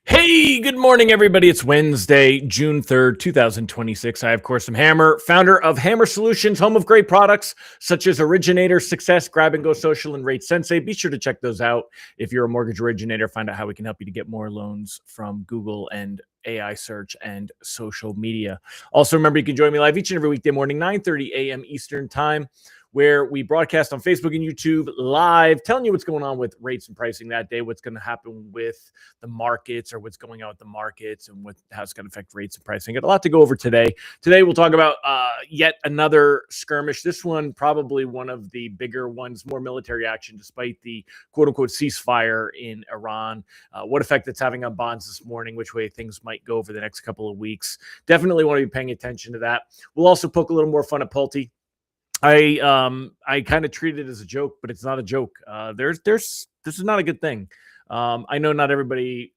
Hey, good morning, everybody. It's Wednesday, June 3rd, 2026. I, of course, am Hammer, founder of Hammer Solutions, home of great products such as Originator, Success, Grab and Go Social, and Rate Sensei. Be sure to check those out. If you're a mortgage originator, find out how we can help you to get more loans from Google and AI search and social media. Also, remember, you can join me live each and every weekday morning, 9:30 a.m. Eastern Time, where we broadcast on Facebook and YouTube live, telling you what's going on with rates and pricing that day, what's going to happen with the markets or what's going on with the markets and how it's going to affect rates and pricing. Got a lot to go over today. Today, we'll talk about yet another skirmish. This one, probably one of the bigger ones, more military action, despite the quote unquote ceasefire in Iran. What effect it's having on bonds this morning, which way things might go over the next couple of weeks. Definitely want to be paying attention to that. We'll also poke a little more fun at Pulte. I kind of treat it as a joke, but it's not a joke. This is not a good thing. I know not everybody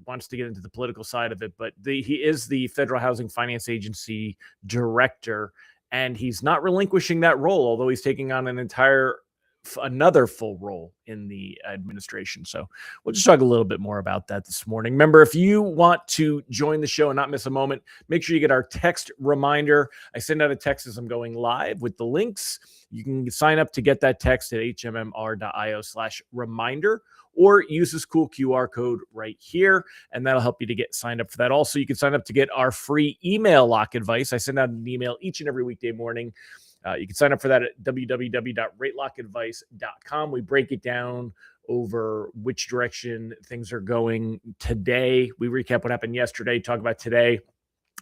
wants to get into the political side of it, but he is the Federal Housing Finance Agency director, and he's not relinquishing that role, although he's taking on another full role in the administration. So we'll just talk a little bit more about that this morning. Remember, if you want to join the show and not miss a moment, make sure you get our text reminder. I send out a text as I'm going live with the links. You can sign up to get that text at hmmr.io/reminder, or use this cool QR code right here, and that'll help you to get signed up for that. Also, you can sign up to get our free email lock advice. I send out an email each and every weekday morning. You can sign up for that at www.ratelockadvice.com. We break it down over which direction things are going today. We recap what happened yesterday, talk about today,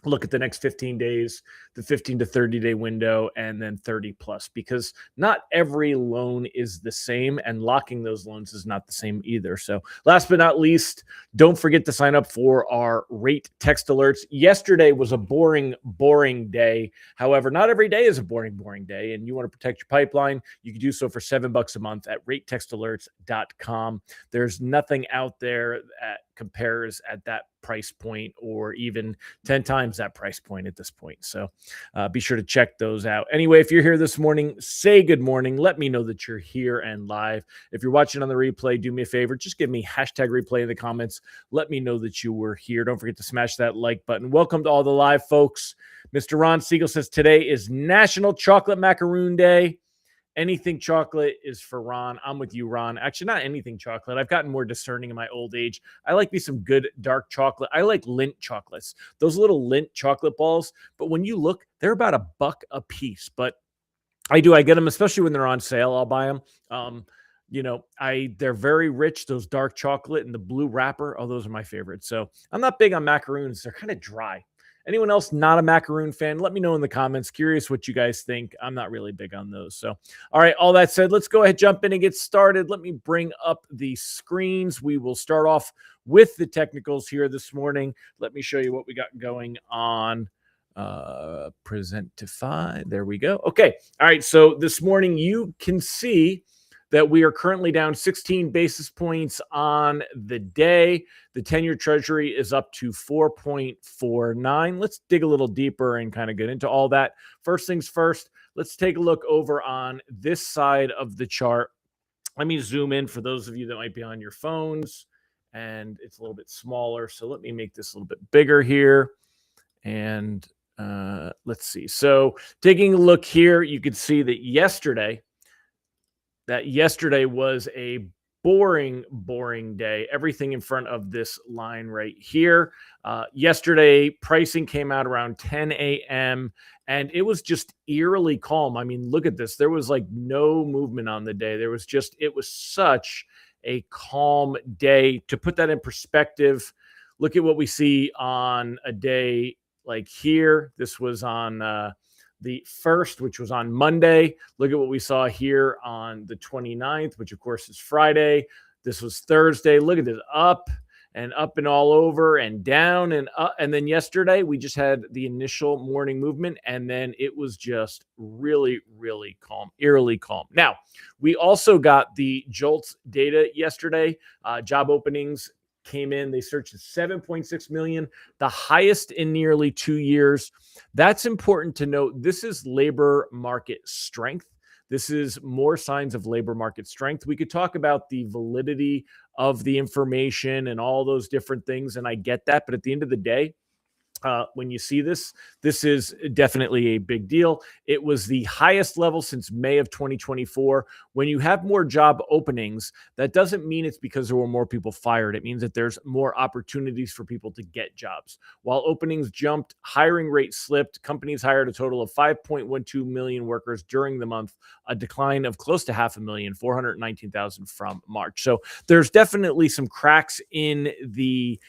look at the next 15 days, the 15 to 30-day window, and then 30 plus, because not every loan is the same, and locking those loans is not the same either. So last but not least, don't forget to sign up for our rate text alerts. Yesterday was a boring day. However, not every day is a boring day, and you want to protect your pipeline, you can do so for $7 a month at ratetextalerts.com. There's nothing out there that compares at that price point, or even 10 times that price point at this point. So be sure to check those out. Anyway, if you're here this morning, say good morning. Let me know that you're here and live. If you're watching on the replay, do me a favor. Just give me #replay in the comments. Let me know that you were here. Don't forget to smash that like button. Welcome to all the live folks. Mr. Ron Siegel says today is National Chocolate Macaroon Day. Anything chocolate is for Ron. I'm with you, Ron. Actually, not anything chocolate. I've gotten more discerning in my old age. I like me some good dark chocolate. I like Lindt chocolates, those little Lindt chocolate balls. But when you look, they're about $1 a piece. But I get them, especially when they're on sale. I'll buy them. They're very rich. Those dark chocolate and the blue wrapper. Oh, those are my favorites. So I'm not big on macaroons. They're kind of dry. Anyone else not a macaroon fan? Let me know in the comments. Curious what you guys think. I'm not really big on those. So, all right, all that said, let's go ahead, jump in and get started. Let me bring up the screens. We will start off with the technicals here this morning. Let me show you what we got going on. Presentify. There we go. Okay. All right. So this morning you can see that we are currently down 16 basis points on the day. The 10-year Treasury is up to 4.49. Let's dig a little deeper and kind of get into all that. First things first, let's take a look over on this side of the chart. Let me zoom in for those of you that might be on your phones, and it's a little bit smaller. So let me make this a little bit bigger here. And let's see. So taking a look here, you can see that yesterday was a boring day. Everything in front of this line right here. Yesterday, pricing came out around 10 a.m. and it was just eerily calm. I mean, look at this. There was like no movement on the day. It was such a calm day. To put that in perspective, look at what we see on a day like here. This was on the 1st, which was on Monday. Look at what we saw here on the 29th, which of course is Friday. This was Thursday. Look at this, up and all over and down and up. And then yesterday we just had the initial morning movement, and then it was just really calm, eerily calm. Now, we also got the JOLTS data yesterday. Job openings came in. They searched 7.6 million, the highest in nearly 2 years. That's important to note. This is labor market strength. This is more signs of labor market strength. We could talk about the validity of the information and all those different things, and I get that. But at the end of the day, when you see this, this is definitely a big deal. It was the highest level since May of 2024. When you have more job openings, that doesn't mean it's because there were more people fired. It means that there's more opportunities for people to get jobs. While openings jumped, hiring rates slipped. Companies hired a total of 5.12 million workers during the month, a decline of close to 500,000, 419,000 from March. So there's definitely some cracks in the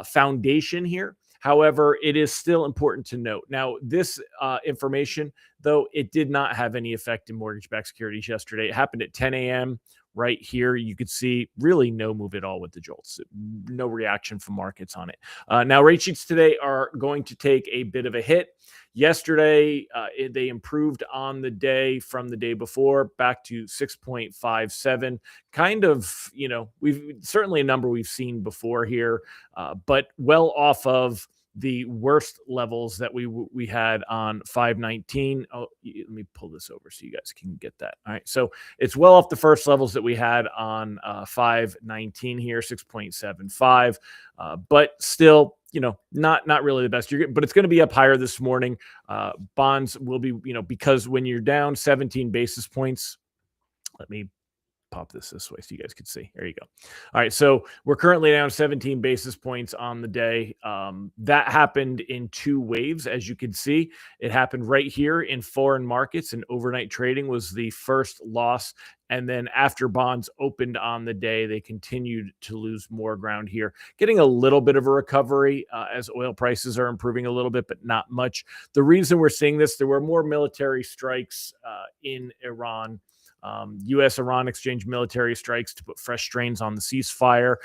foundation here. However, it is still important to note. Now, this information, though, it did not have any effect in mortgage-backed securities yesterday. It happened at 10 a.m. right here. You could see really no move at all with the jolts, no reaction from markets on it. Now, rate sheets today are going to take a bit of a hit. Yesterday, they improved on the day from the day before back to 6.57. Kind of, we've certainly a number we've seen before here, but well off of the worst levels that we had on 519. Oh, let me pull this over so you guys can get that. All right. So it's well off the first levels that we had on 519 here, 6.75. But still, not really the best. But it's going to be up higher this morning. Bonds will be, because when you're down 17 basis points, let me pop this way so you guys can see. There you go. All right. So we're currently down 17 basis points on the day. That happened in two waves. As you can see, it happened right here in foreign markets, and overnight trading was the first loss. And then after bonds opened on the day, they continued to lose more ground here, getting a little bit of a recovery as oil prices are improving a little bit, but not much. The reason we're seeing this, there were more military strikes in Iran. U.S.-Iran exchange military strikes to put fresh strains on the ceasefire.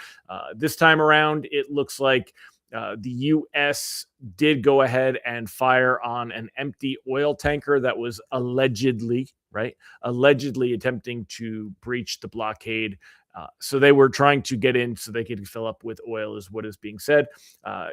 This time around, it looks like the U.S. did go ahead and fire on an empty oil tanker that was allegedly attempting to breach the blockade. So they were trying to get in so they could fill up with oil, is what is being said.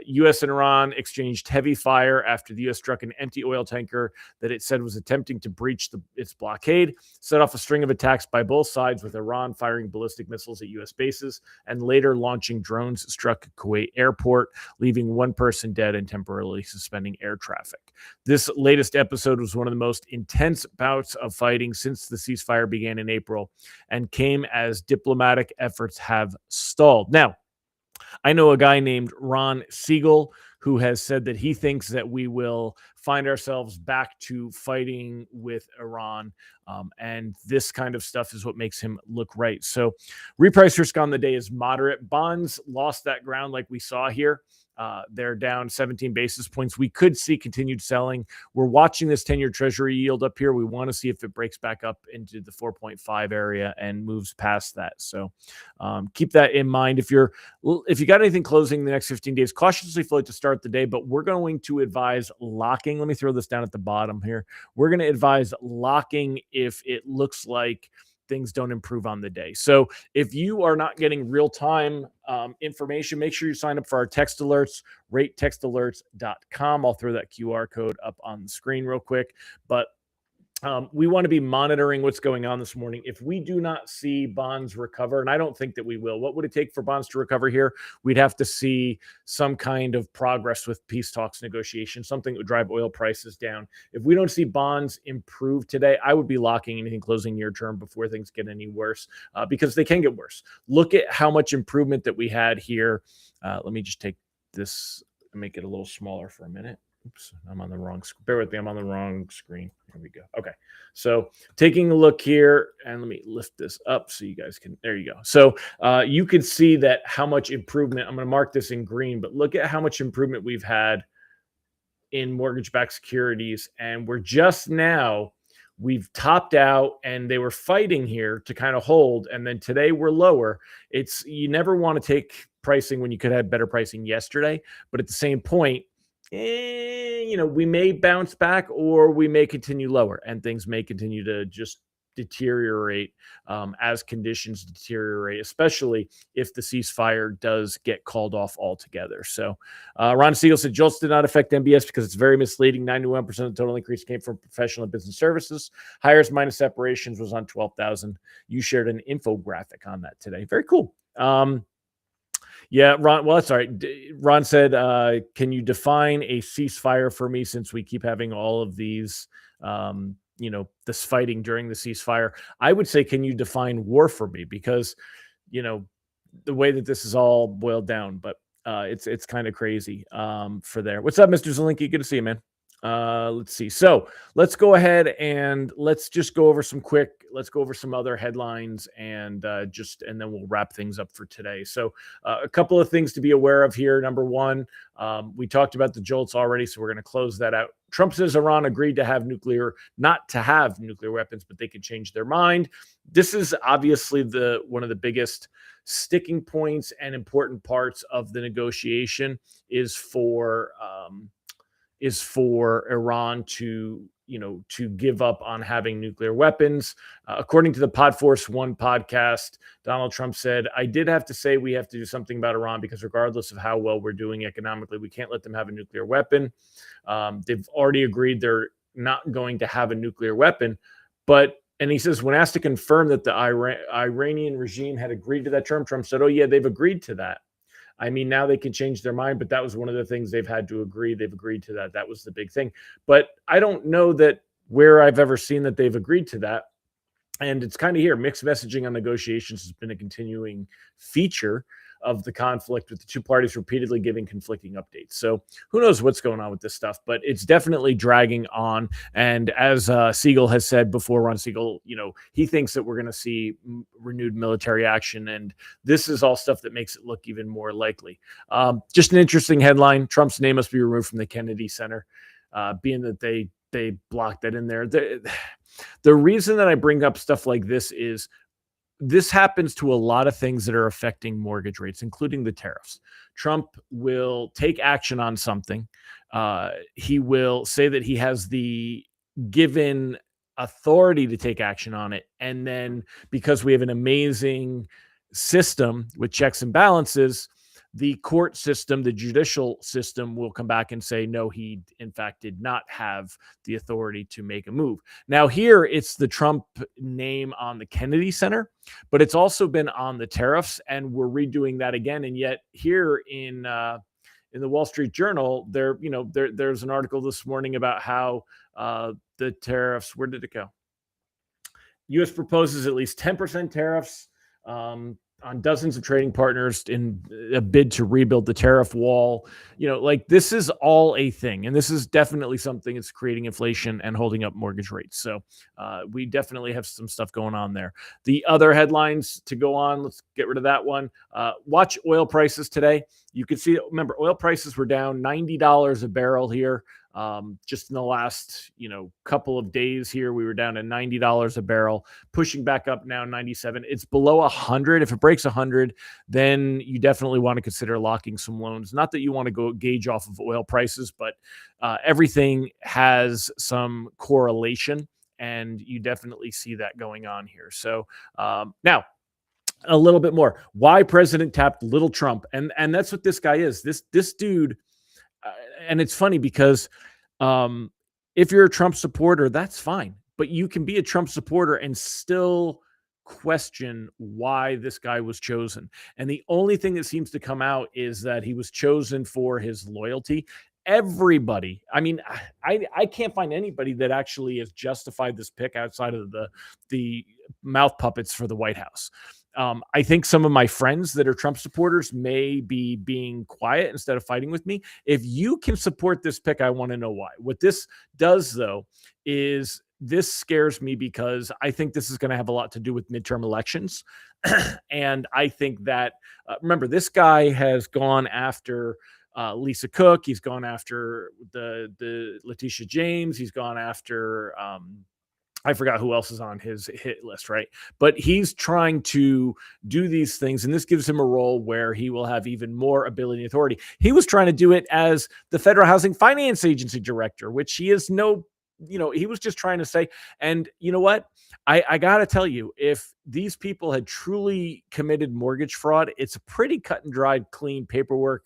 U.S. and Iran exchanged heavy fire after the U.S. struck an empty oil tanker that it said was attempting to breach its blockade, set off a string of attacks by both sides, with Iran firing ballistic missiles at U.S. bases and later launching drones struck Kuwait airport, leaving one person dead and temporarily suspending air traffic. This latest episode was one of the most intense bouts of fighting since the ceasefire began in April, and came as diplomatic efforts have stalled. Now, I know a guy named Ron Siegel who has said that he thinks that we will find ourselves back to fighting with Iran. And this kind of stuff is what makes him look right. So reprice risk on the day is moderate. Bonds lost that ground like we saw here. They're down 17 basis points. We could see continued selling. We're watching this 10-year treasury yield up here. We want to see if it breaks back up into the 4.5 area and moves past that. So keep that in mind. If you got anything closing the next 15 days, cautiously float to start the day, but we're going to advise locking. Let me throw this down at the bottom here. We're going to advise locking if it looks like things don't improve on the day. So if you are not getting real-time information, make sure you sign up for our text alerts, ratetextalerts.com. I'll throw that QR code up on the screen real quick. But we want to be monitoring what's going on this morning. If we do not see bonds recover, and I don't think that we will, what would it take for bonds to recover here? We'd have to see some kind of progress with peace talks negotiations, something that would drive oil prices down. If we don't see bonds improve today, I would be locking anything closing near term before things get any worse, because they can get worse. Look at how much improvement that we had here. Let me just take this and make it a little smaller for a minute. Oops, I'm on the wrong screen. Bear with me. I'm on the wrong screen. Here we go. Okay. So taking a look here, and let me lift this up so you guys can, there you go. So you can see that how much improvement, I'm going to mark this in green, but look at how much improvement we've had in mortgage-backed securities. And we're just now, we've topped out, and they were fighting here to kind of hold. And then today we're lower. You never want to take pricing when you could have better pricing yesterday. But at the same point, we may bounce back, or we may continue lower, and things may continue to just deteriorate as conditions deteriorate, especially if the ceasefire does get called off altogether. So Ron Siegel said JOLTS did not affect MBS because it's very misleading. 91% of the total increase came from professional and business services. Hires minus separations was on 12,000. You shared an infographic on that today. Very cool. Yeah, Ron. Well, that's all right. Ron said, "Can you define a ceasefire for me? Since we keep having all of these, this fighting during the ceasefire, I would say, can you define war for me? Because, the way that this is all boiled down, but it's kind of crazy for there. What's up, Mr. Zelinski? Good to see you, man. Let's see. So let's go ahead and let's just go over some other headlines and then we'll wrap things up for today. So a couple of things to be aware of here. Number one, we talked about the JOLTS already, so we're going to close that out. Trump says Iran agreed to not to have nuclear weapons, but they could change their mind. This is obviously one of the biggest sticking points and important parts of the negotiation is for Iran to give up on having nuclear weapons. According to the Pod Force One podcast, Donald Trump said, "I did have to say we have to do something about Iran because regardless of how well we're doing economically, we can't let them have a nuclear weapon." They've already agreed they're not going to have a nuclear weapon. And he says, when asked to confirm that the Iranian regime had agreed to that term, Trump said, "Oh yeah, they've agreed to that. I mean, now they can change their mind, but that was one of the things they've had to agree. They've agreed to that. That was the big thing." But I don't know that where I've ever seen that they've agreed to that. And it's kind of here. Mixed messaging on negotiations has been a continuing feature of the conflict, with the two parties repeatedly giving conflicting updates. So who knows what's going on with this stuff, but it's definitely dragging on. And as Siegel has said before, Ron Siegel, he thinks that we're going to see renewed military action. And this is all stuff that makes it look even more likely. Just an interesting headline. Trump's name must be removed from the Kennedy Center, being that they blocked that in there. The reason that I bring up stuff like this is this happens to a lot of things that are affecting mortgage rates, including the tariffs. Trump will take action on something. He will say that he has the given authority to take action on it. And then because we have an amazing system with checks and balances, the court system, the judicial system will come back and say, no, he in fact did not have the authority to make a move. Now here it's the Trump name on the Kennedy Center, but it's also been on the tariffs, and we're redoing that again. And yet here in the Wall Street Journal, there's an article this morning about how the tariffs, where did it go? U.S. proposes at least 10% tariffs on dozens of trading partners in a bid to rebuild the tariff wall. This is all a thing. And this is definitely something that's creating inflation and holding up mortgage rates. So we definitely have some stuff going on there. The other headlines to go on, let's get rid of that one. Watch oil prices today. You can see, remember, oil prices were down $90 a barrel here. Just in the last, couple of days here, we were down to $90 a barrel, pushing back up now 97. It's below 100. If it breaks 100, then you definitely want to consider locking some loans. Not that you want to go gauge off of oil prices, but everything has some correlation, and you definitely see that going on here. So now, a little bit more. Why President tapped little Trump, and that's what this guy is. This dude. And it's funny because if you're a Trump supporter, that's fine. But you can be a Trump supporter and still question why this guy was chosen. And the only thing that seems to come out is that he was chosen for his loyalty. Everybody, I mean, I can't find anybody that actually has justified this pick outside of the mouth puppets for the White House. I think some of my friends that are Trump supporters may be being quiet instead of fighting with me. If you can support this pick, I want to know why. What this does, though, is this scares me because I think this is going to have a lot to do with midterm elections. And I think that, remember, this guy has gone after Lisa Cook. He's gone after the Letitia James. He's gone after I forgot who else is on his hit list, right? But he's trying to do these things, and this gives him a role where he will have even more ability and authority. He was trying to do it as the Federal Housing Finance Agency director, which he has no he was just trying to say. And you know what? I got to tell you, if these people had truly committed mortgage fraud, it's a pretty cut and dried, clean paperwork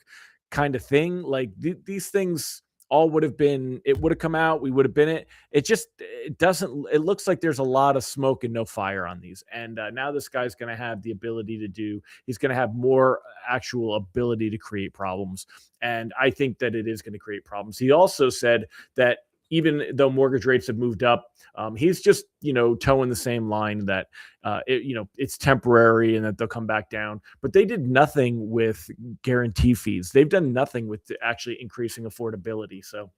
kind of thing. Like these things all would have been, it would have come out, we would have been it. It just, it doesn't, it looks like there's a lot of smoke and no fire on these. And now this guy's going to have the ability to do, he's going to have more actual ability to create problems. And I think that it is going to create problems. He also said that even though mortgage rates have moved up, he's just, towing the same line that, it's temporary and that they'll come back down. But they did nothing with guarantee fees. They've done nothing with actually increasing affordability. So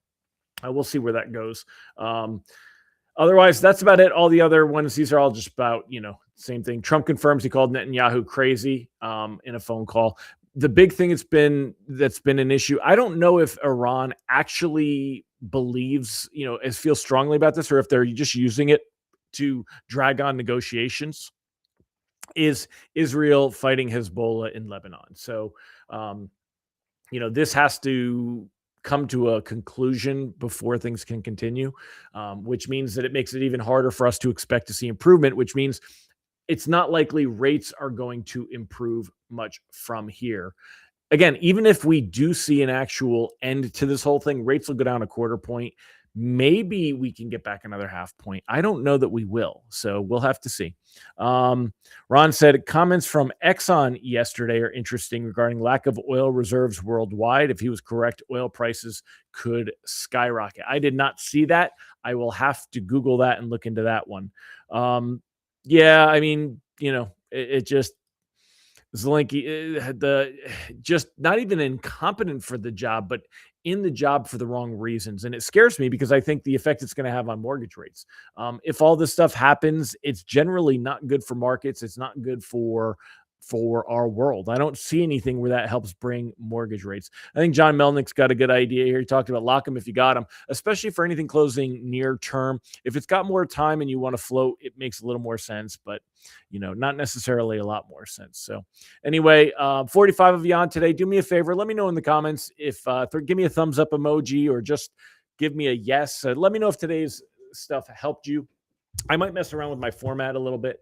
we'll see where that goes. Otherwise, that's about it. All the other ones, these are all just about, same thing. Trump confirms he called Netanyahu crazy in a phone call. The big thing that's been an issue. I don't know if Iran actually believes, feels strongly about this, or if they're just using it to drag on negotiations, is Israel fighting Hezbollah in Lebanon. So, this has to come to a conclusion before things can continue, which means that it makes it even harder for us to expect to see improvement, which means it's not likely rates are going to improve much from here. Again, even if we do see an actual end to this whole thing, rates will go down a quarter point. Maybe we can get back another half point. I don't know that we will. So we'll have to see. Ron said comments from Exxon yesterday are interesting regarding lack of oil reserves worldwide. If he was correct, oil prices could skyrocket. I did not see that. I will have to Google that and look into that one. Yeah, I mean, it just, Zelensky, just not even incompetent for the job, but in the job for the wrong reasons. And it scares me because I think the effect it's going to have on mortgage rates. If all this stuff happens, it's generally not good for markets. It's not good for our world. I don't see anything where that helps bring mortgage rates. I think John Melnick's got a good idea here. He talked about lock them if you got them, especially for anything closing near term. If it's got more time and you want to float, it makes a little more sense, but not necessarily a lot more sense. So anyway, 45 of you on today. Do me a favor. Let me know in the comments if give me a thumbs up emoji or just give me a yes. Let me know if today's stuff helped you. I might mess around with my format a little bit.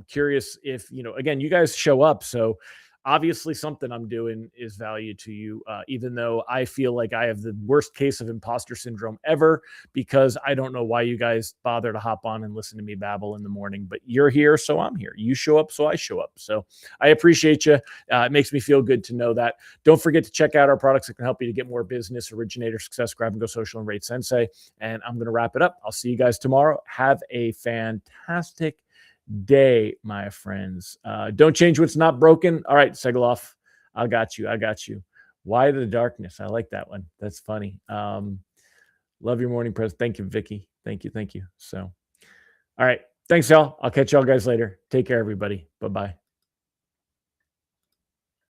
Curious if, again, you guys show up. So obviously something I'm doing is value to you, even though I feel like I have the worst case of imposter syndrome ever, because I don't know why you guys bother to hop on and listen to me babble in the morning, but you're here. So I'm here. You show up. So I show up. So I appreciate you. It makes me feel good to know that. Don't forget to check out our products that can help you to get more business: Originator, Success, Grab and Go Social, and Rate Sensei. And I'm going to wrap it up. I'll see you guys tomorrow. Have a fantastic day, my friends. Don't change what's not broken. All right, Segeloff, I got you. Why the darkness? I like that one. That's funny. Love your morning press. Thank you, Vicky. Thank you. So, all right. Thanks, y'all. I'll catch y'all guys later. Take care, everybody. Bye-bye.